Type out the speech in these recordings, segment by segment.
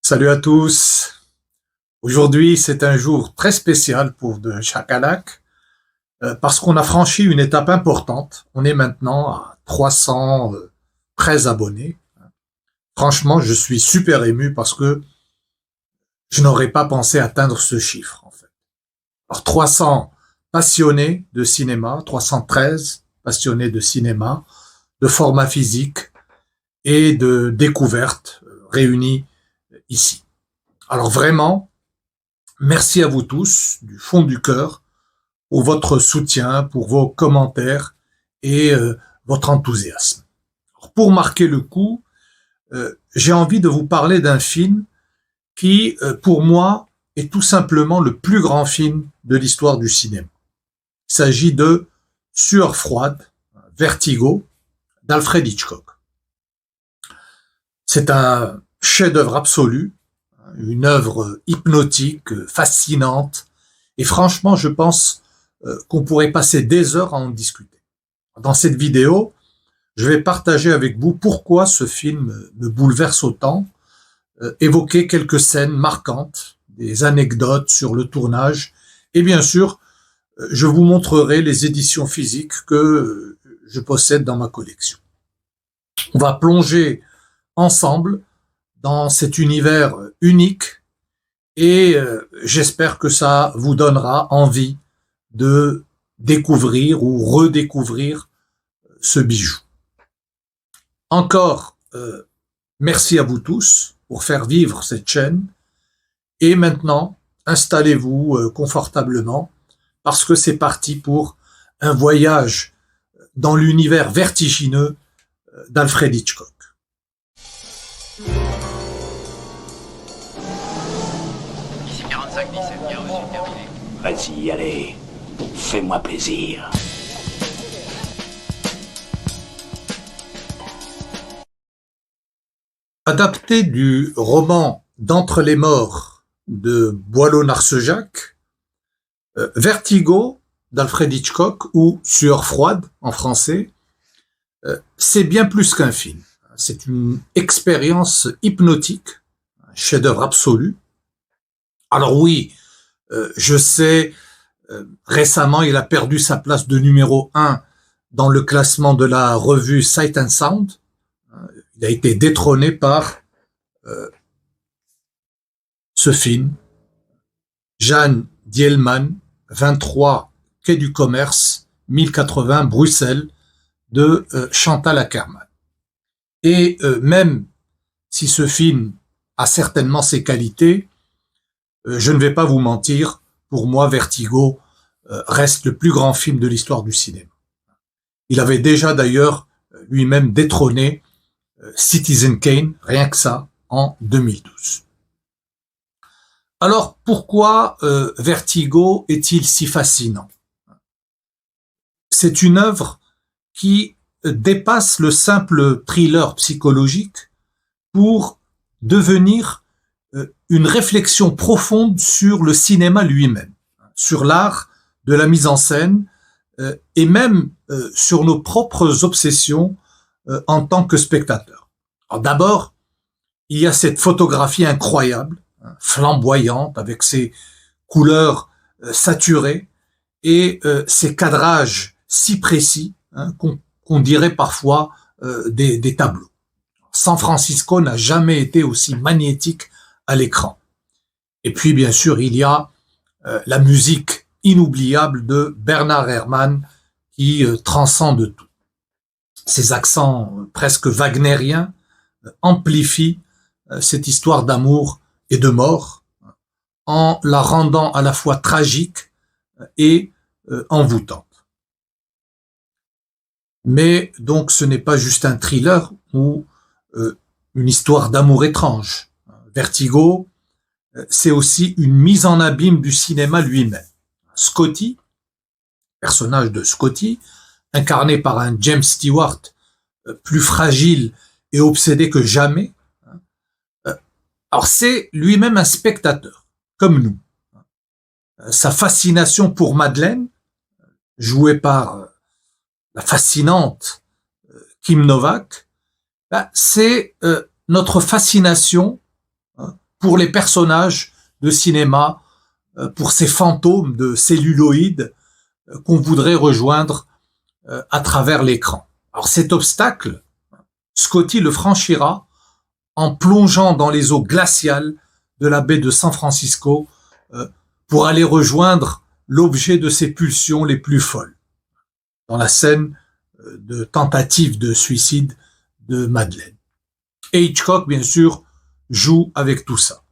Salut à tous. Aujourd'hui, c'est un jour très spécial pour de Chakalak parce qu'on a franchi une étape importante. On est maintenant à 313 abonnés. Franchement, je suis super ému parce que je n'aurais pas pensé atteindre ce chiffre, en fait. Alors, 300 passionnés de cinéma, 313 passionnés de cinéma, de format physique et de découverte réunis ici. Alors vraiment, merci à vous tous, du fond du cœur, pour votre soutien, pour vos commentaires et votre enthousiasme. Alors, pour marquer le coup, j'ai envie de vous parler d'un film qui, pour moi, est tout simplement le plus grand film de l'histoire du cinéma. Il s'agit de Sueur froide, Vertigo, d'Alfred Hitchcock. C'est un chef-d'œuvre absolu, une œuvre hypnotique, fascinante, et franchement, je pense qu'on pourrait passer des heures à en discuter. Dans cette vidéo, je vais partager avec vous pourquoi ce film me bouleverse autant, évoquer quelques scènes marquantes, des anecdotes sur le tournage, et bien sûr, je vous montrerai les éditions physiques que je possède dans ma collection. On va plonger ensemble dans cet univers unique et j'espère que ça vous donnera envie de découvrir ou redécouvrir ce bijou. Encore, merci à vous tous pour faire vivre cette chaîne. Et maintenant, installez-vous confortablement parce que c'est parti pour un voyage dans l'univers vertigineux d'Alfred Hitchcock. Ici 45-17, bien reçu, terminé. Vas-y, allez, fais-moi plaisir. Adapté du roman D'entre les morts de Boileau-Narcejac, Vertigo d'Alfred Hitchcock, ou Sueur froide en français, c'est bien plus qu'un film. C'est une expérience hypnotique, un chef-d'œuvre absolu. Alors oui, je sais, récemment, il a perdu sa place de numéro 1 dans le classement de la revue Sight and Sound. Il a été détrôné par ce film, Jeanne Dielman, 23 Quai du Commerce, 1080 Bruxelles, de Chantal Akerman. Et même si ce film a certainement ses qualités, je ne vais pas vous mentir, pour moi, Vertigo reste le plus grand film de l'histoire du cinéma. Il avait déjà d'ailleurs lui-même détrôné Citizen Kane, rien que ça, en 2012. Alors, pourquoi Vertigo est-il si fascinant? C'est une œuvre qui dépasse le simple thriller psychologique pour devenir une réflexion profonde sur le cinéma lui-même, sur l'art de la mise en scène et même sur nos propres obsessions en tant que spectateurs. Alors d'abord, il y a cette photographie incroyable, flamboyante, avec ses couleurs saturées et ces cadrages si précis qu'on dirait parfois des tableaux. San Francisco n'a jamais été aussi magnétique à l'écran. Et puis, bien sûr, il y a la musique inoubliable de Bernard Herrmann qui transcende tout. Ces accents presque wagnériens amplifient cette histoire d'amour et de mort en la rendant à la fois tragique et envoûtante. Mais donc ce n'est pas juste un thriller ou une histoire d'amour étrange. Vertigo, c'est aussi une mise en abîme du cinéma lui-même. Scotty, personnage de Scotty, incarné par un James Stewart plus fragile et obsédé que jamais. Alors c'est lui-même un spectateur, comme nous. Sa fascination pour Madeleine, jouée par la fascinante Kim Novak, c'est notre fascination pour les personnages de cinéma, pour ces fantômes de celluloïdes qu'on voudrait rejoindre à travers l'écran. Alors cet obstacle, Scotty le franchira en plongeant dans les eaux glaciales de la baie de San Francisco pour aller rejoindre l'objet de ses pulsions les plus folles, dans la scène de tentative de suicide de Madeleine. Et Hitchcock, bien sûr, joue avec tout ça.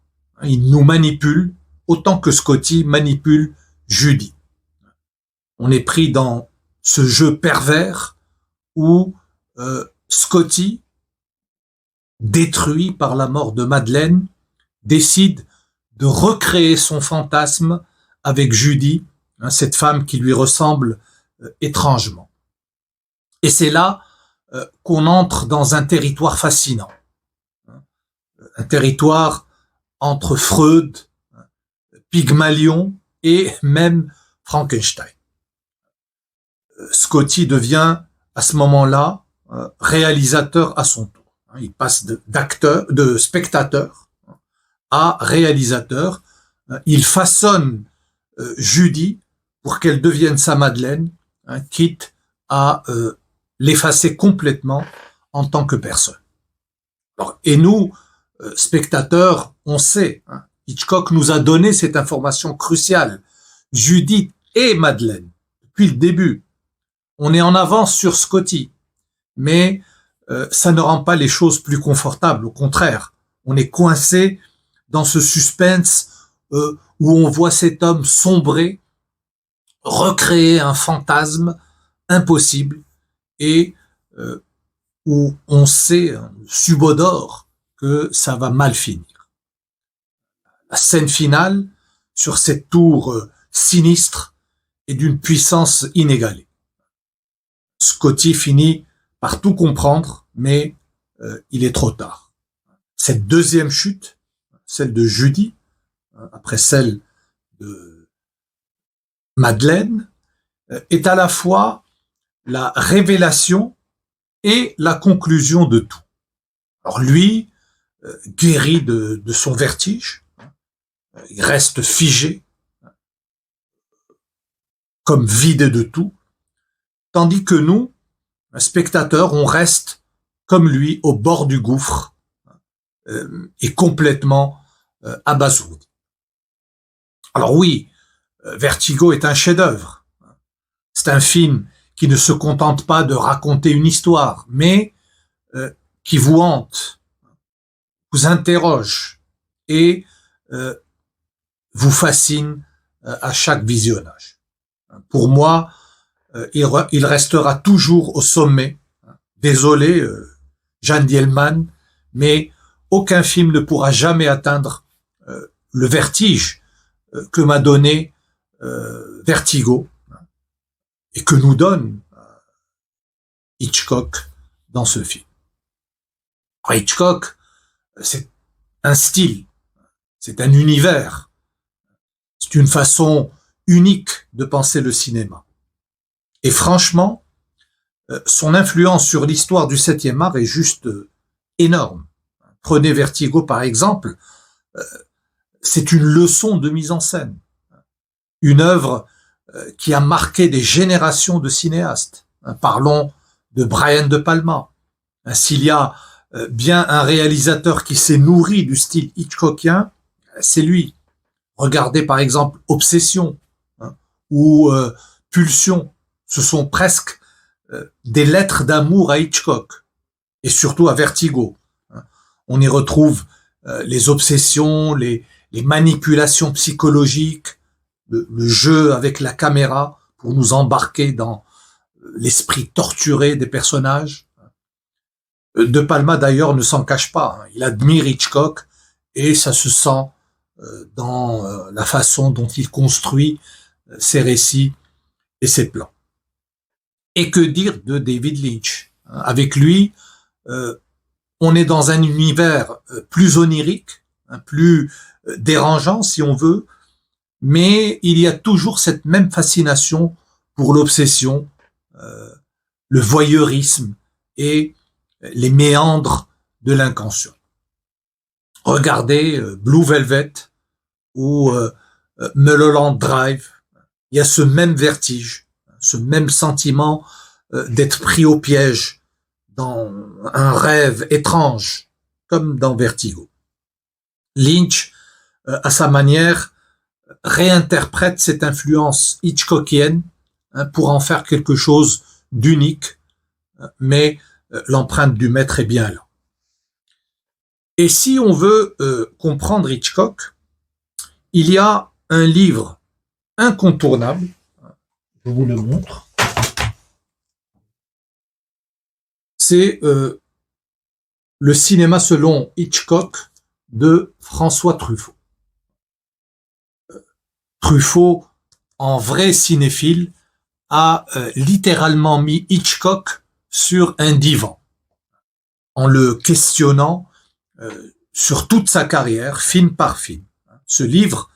Il nous manipule autant que Scotty manipule Judy. On est pris dans ce jeu pervers où Scotty, détruit par la mort de Madeleine, décide de recréer son fantasme avec Judy, cette femme qui lui ressemble étrangement. Et c'est là qu'on entre dans un territoire fascinant, un territoire entre Freud, Pygmalion et même Frankenstein. Scotty devient à ce moment-là réalisateur à son tour. Il passe de spectateur à réalisateur. Il façonne Judy pour qu'elle devienne sa Madeleine, quitte à l'effacer complètement en tant que personne. Alors, et nous, spectateurs, on sait, Hitchcock nous a donné cette information cruciale. Judy et Madeleine, depuis le début. On est en avance sur Scotty, mais ça ne rend pas les choses plus confortables. Au contraire, on est coincé dans ce suspense où on voit cet homme sombrer, recréer un fantasme impossible et où on sait, subodore, que ça va mal finir. La scène finale sur cette tour sinistre est d'une puissance inégalée. Scotty finit par tout comprendre, mais il est trop tard. Cette deuxième chute, celle de Judy, après celle de Madeleine, est à la fois la révélation et la conclusion de tout. Alors lui, guéri de son vertige, il reste figé, comme vidé de tout, tandis que nous, spectateurs, on reste comme lui au bord du gouffre et complètement abasourdi. Alors oui, Vertigo est un chef-d'œuvre. C'est un film qui ne se contente pas de raconter une histoire, mais qui vous hante, vous interroge et vous fascine à chaque visionnage. Pour moi, il restera toujours au sommet. Désolé, Jeanne Dielman, mais aucun film ne pourra jamais atteindre le vertige que m'a donné Vertigo et que nous donne Hitchcock dans ce film. Alors, Hitchcock, c'est un style, c'est un univers, c'est une façon unique de penser le cinéma. Et franchement, son influence sur l'histoire du 7e art est juste énorme. Prenez Vertigo par exemple, c'est une leçon de mise en scène. Une œuvre qui a marqué des générations de cinéastes. Parlons de Brian De Palma. S'il y a bien un réalisateur qui s'est nourri du style hitchcockien, c'est lui. Regardez par exemple Obsession ou Pulsion. Ce sont presque des lettres d'amour à Hitchcock et surtout à Vertigo. On y retrouve les obsessions, les manipulations psychologiques, le jeu avec la caméra pour nous embarquer dans l'esprit torturé des personnages. De Palma d'ailleurs ne s'en cache pas. Il admire Hitchcock et ça se sent dans la façon dont il construit ses récits et ses plans. Et que dire de David Lynch? Avec lui, on est dans un univers plus onirique, plus dérangeant si on veut, mais il y a toujours cette même fascination pour l'obsession, le voyeurisme et les méandres de l'inconscient. Regardez Blue Velvet ou Mulholland Drive. Il y a ce même vertige, ce même sentiment d'être pris au piège dans un rêve étrange, comme dans Vertigo. Lynch, à sa manière, réinterprète cette influence hitchcockienne pour en faire quelque chose d'unique, mais l'empreinte du maître est bien là. Et si on veut comprendre Hitchcock, il y a un livre incontournable, je vous le montre, c'est Le cinéma selon Hitchcock de François Truffaut. Truffaut, en vrai cinéphile, a littéralement mis Hitchcock sur un divan, en le questionnant sur toute sa carrière, film par film. Ce livre,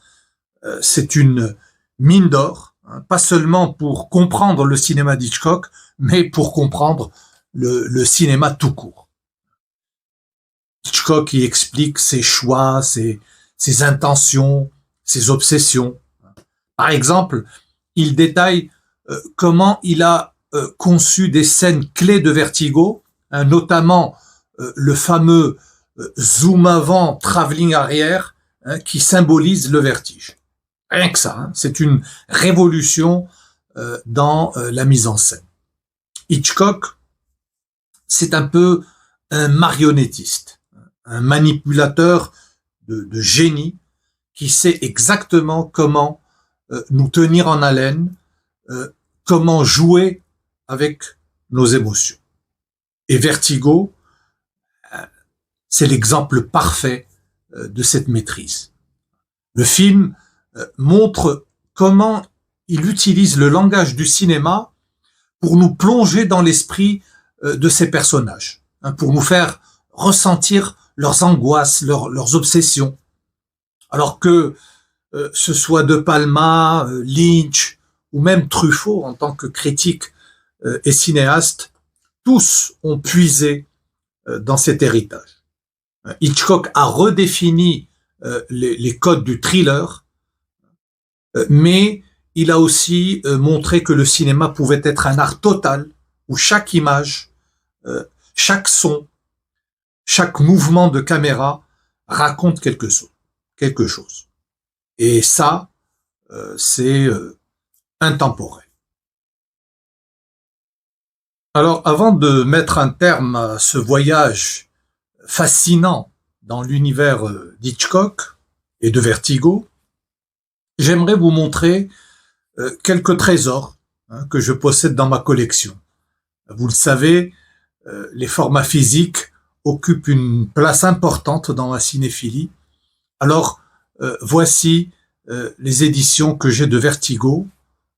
c'est une mine d'or, pas seulement pour comprendre le cinéma d'Hitchcock, mais pour comprendre le cinéma tout court. Hitchcock y explique ses choix, ses intentions, ses obsessions. Par exemple, il détaille comment il a conçu des scènes clés de Vertigo, notamment le fameux zoom avant, travelling arrière, qui symbolise le vertige. Rien que ça, c'est une révolution dans la mise en scène. Hitchcock, c'est un peu un marionnettiste, un manipulateur de génie qui sait exactement comment nous tenir en haleine, comment jouer avec nos émotions. Et Vertigo, c'est l'exemple parfait de cette maîtrise. Le film montre comment il utilise le langage du cinéma pour nous plonger dans l'esprit de ces personnages, pour nous faire ressentir leurs angoisses, leurs obsessions. Alors que ce soit De Palma, Lynch ou même Truffaut en tant que critique et cinéaste, tous ont puisé dans cet héritage. Hitchcock a redéfini les codes du thriller, mais il a aussi montré que le cinéma pouvait être un art total où chaque image, chaque son, chaque mouvement de caméra raconte quelque chose. Et ça, c'est intemporel. Alors, avant de mettre un terme à ce voyage fascinant dans l'univers d'Hitchcock et de Vertigo, j'aimerais vous montrer quelques trésors que je possède dans ma collection. Vous le savez, les formats physiques occupent une place importante dans ma cinéphilie. Alors, voici les éditions que j'ai de Vertigo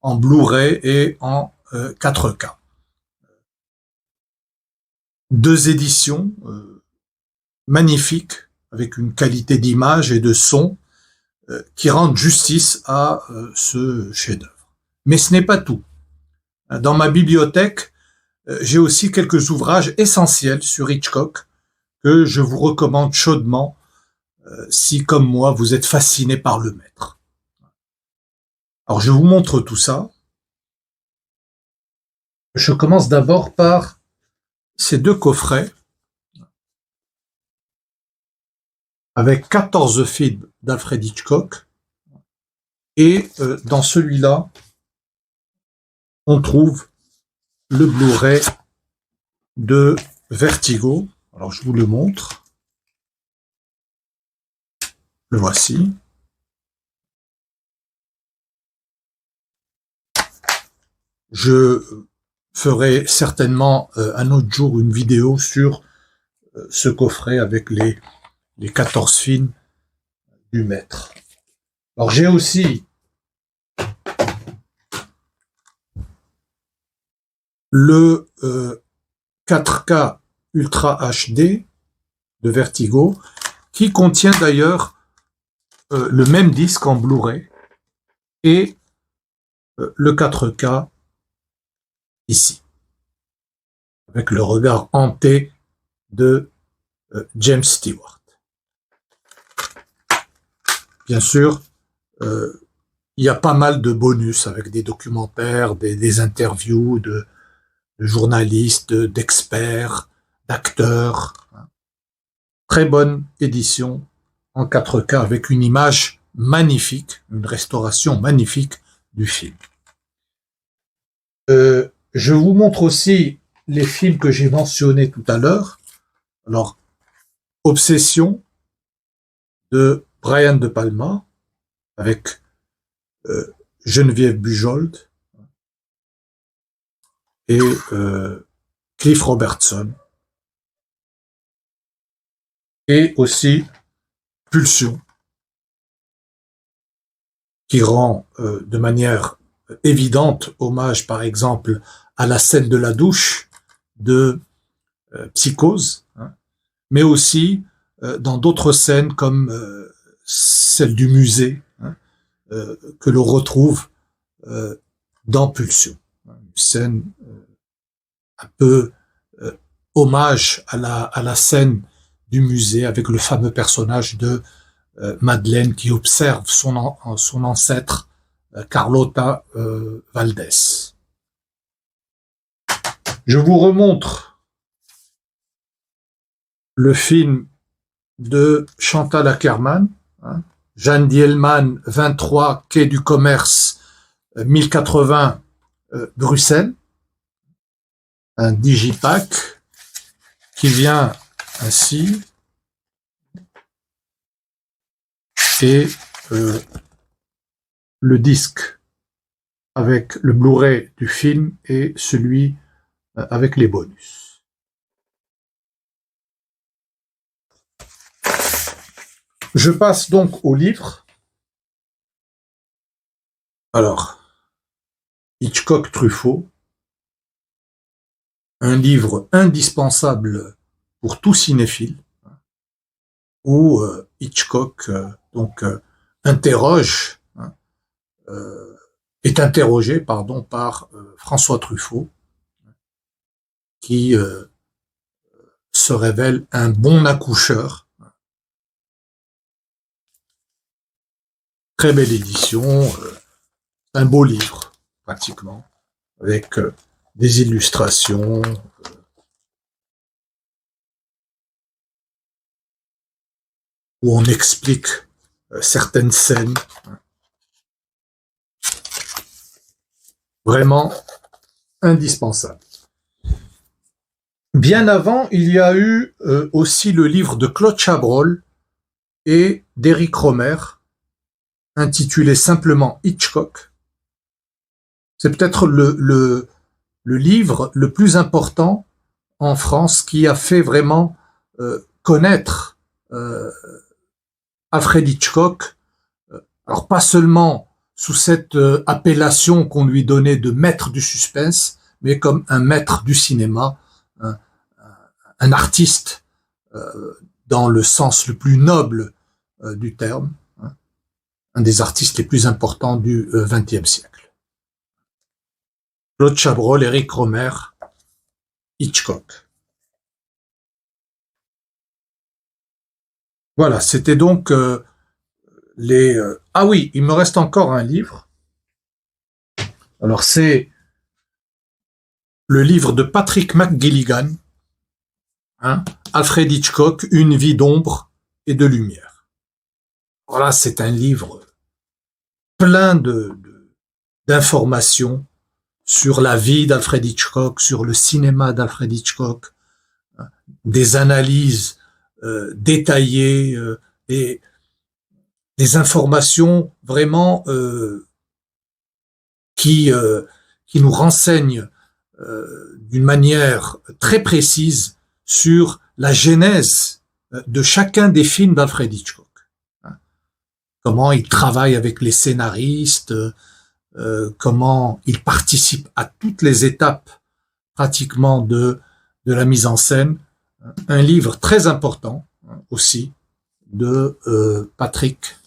en Blu-ray et en 4K. Deux éditions magnifiques avec une qualité d'image et de son qui rendent justice à ce chef-d'œuvre. Mais ce n'est pas tout. Dans ma bibliothèque, j'ai aussi quelques ouvrages essentiels sur Hitchcock que je vous recommande chaudement si, comme moi, vous êtes fasciné par le maître. Alors, je vous montre tout ça. Je commence d'abord par ces deux coffrets avec 14 films d'Alfred Hitchcock. Et dans celui-là, on trouve le Blu-ray de Vertigo. Alors, je vous le montre. Le voici. Je ferai certainement un autre jour une vidéo sur ce coffret avec les 14 films du maître. Alors, j'ai aussi le 4K Ultra HD de Vertigo, qui contient d'ailleurs le même disque en Blu-ray et le 4K ici, avec le regard hanté de James Stewart. bien sûr, il y a pas mal de bonus avec des documentaires, des interviews de journalistes, d'experts, d'acteurs. Très bonne édition en 4K avec une image magnifique, une restauration magnifique du film. Je vous montre aussi les films que j'ai mentionnés tout à l'heure. Alors, Obsession de Brian De Palma avec Geneviève Bujold et Cliff Robertson. Et aussi Pulsion, qui rend de manière évidente hommage, par exemple, à la scène de la douche de Psychose, hein, mais aussi dans d'autres scènes comme celle du musée, hein, que l'on retrouve dans Pulsion. Une scène un peu hommage à la scène du musée avec le fameux personnage de Madeleine qui observe son ancêtre Carlota Valdés. Je vous remontre le film de Chantal Akerman, hein, Jeanne Dielman, 23 quai du Commerce, 1080 Bruxelles, un digipack qui vient ainsi et le disque avec le Blu-ray du film et celui avec les bonus. Je passe donc au livre. Alors, Hitchcock-Truffaut, un livre indispensable pour tout cinéphile, où Hitchcock interroge, hein, est interrogé par François Truffaut, qui se révèle un bon accoucheur. Très belle édition, un beau livre pratiquement, avec des illustrations, où on explique certaines scènes. Vraiment indispensable. Bien avant, il y a eu aussi le livre de Claude Chabrol et d'Éric Rohmer, intitulé simplement Hitchcock. C'est peut-être le livre le plus important en France qui a fait vraiment connaître Alfred Hitchcock, alors pas seulement sous cette appellation qu'on lui donnait de maître du suspense, mais comme un maître du cinéma, un artiste dans le sens le plus noble du terme, hein, un des artistes les plus importants du XXe siècle. Claude Chabrol, Éric Rohmer, Hitchcock. Voilà, c'était donc Ah oui, il me reste encore un livre. Alors c'est le livre de Patrick McGilligan, hein, Alfred Hitchcock, Une vie d'ombre et de lumière. Voilà, c'est un livre plein d'informations sur la vie d'Alfred Hitchcock, sur le cinéma d'Alfred Hitchcock, hein, des analyses détaillées, des informations vraiment qui nous renseignent d'une manière très précise sur la genèse de chacun des films d'Alfred Hitchcock. Hein. Comment il travaille avec les scénaristes, comment il participe à toutes les étapes pratiquement de la mise en scène. Un livre très important aussi de Patrick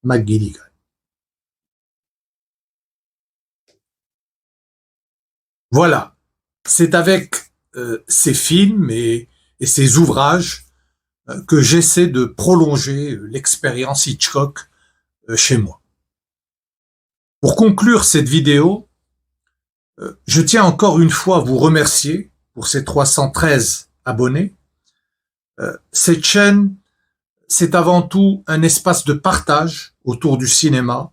McGilligan. Voilà, c'est avec ces films et ces ouvrages que j'essaie de prolonger l'expérience Hitchcock chez moi. Pour conclure cette vidéo, je tiens encore une fois à vous remercier pour ces 313 abonnés. Cette chaîne, c'est avant tout un espace de partage autour du cinéma,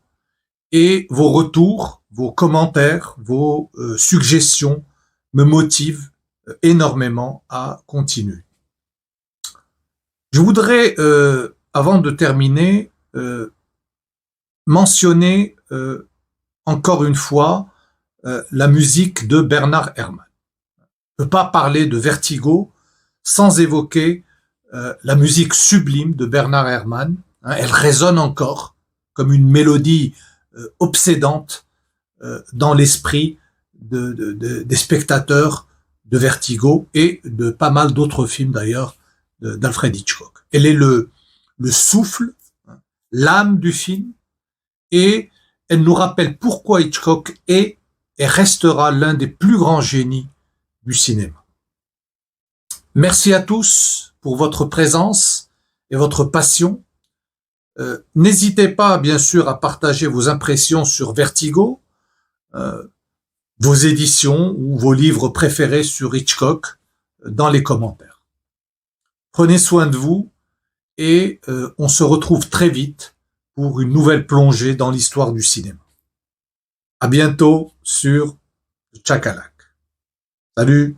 et vos retours, vos commentaires, vos suggestions me motivent énormément à continuer. Je voudrais, avant de terminer, mentionner encore une fois la musique de Bernard Herrmann. Je ne peux pas parler de Vertigo sans évoquer la musique sublime de Bernard Herrmann. Elle résonne encore comme une mélodie obsédante dans l'esprit des spectateurs de Vertigo et de pas mal d'autres films d'ailleurs d'Alfred Hitchcock. Elle est le souffle, l'âme du film, et elle nous rappelle pourquoi Hitchcock est et restera l'un des plus grands génies du cinéma. Merci à tous pour votre présence et votre passion. N'hésitez pas, bien sûr, à partager vos impressions sur Vertigo, vos éditions ou vos livres préférés sur Hitchcock dans les commentaires. Prenez soin de vous et on se retrouve très vite pour une nouvelle plongée dans l'histoire du cinéma. À bientôt sur Tchakalak. Salut!